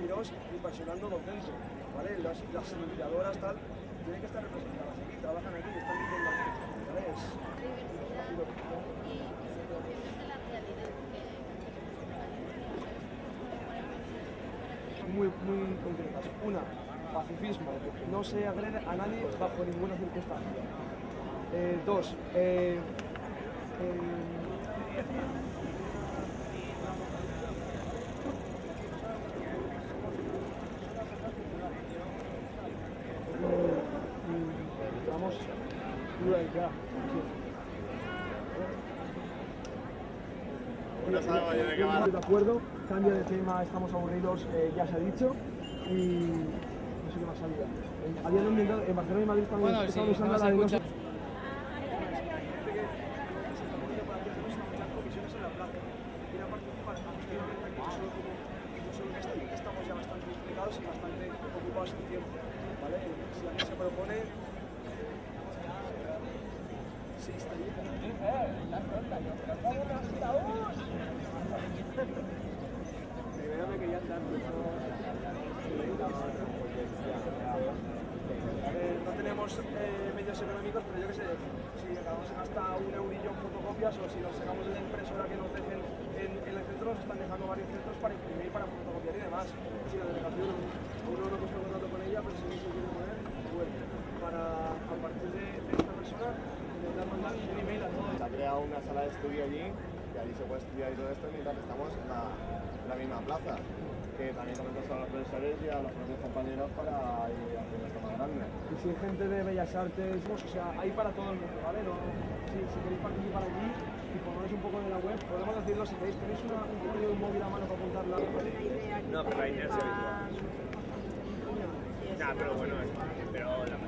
giros impresionando docente, ¿vale? Las limpiadoras tal, tienen que estar representadas aquí, trabajan aquí, están limpiando aquí, ¿vale? Muy concretas. Una, pacifismo, no se agrede a nadie bajo ninguna circunstancia. Dos, vamos, ya. De acuerdo, cambio de tema, estamos aburridos, ya se ha dicho, y no sé qué más salida. Habían ambientado, en Barcelona y Madrid también estaban usando la de no sé. Estamos ya bastante implicados y bastante ocupados en tiempo, ¿vale? Si alguien se propone... Sí, está bien. Primero que ya están... No tenemos medios económicos, pero yo qué sé, si acabamos hasta un eurillo en fotocopias o si nos sacamos de la impresora que nos dejen en el centro, nos están dejando varios centros para imprimir, para fotocopiar y demás. Si la delegación, uno no está contando con ella, pero si no se quiere poner, bueno, para a partir de esta persona, intentar mandar un email a todos. Se ha creado una sala de estudio allí, que allí se puede estudiar y todo esto, mientras que estamos en la misma plaza. Que también comentas a los profesores y a los propios compañeros para ir haciendo esto más grande. Y si hay gente de Bellas Artes, o sea, hay para todo el mundo, ¿vale? No, si queréis participar allí y ponéis un poco de la web, podemos decirlo si queréis. ¿Tenéis un código de un móvil a mano para apuntarla? No, pero la idea es habitual. Nah, pero bueno, pero la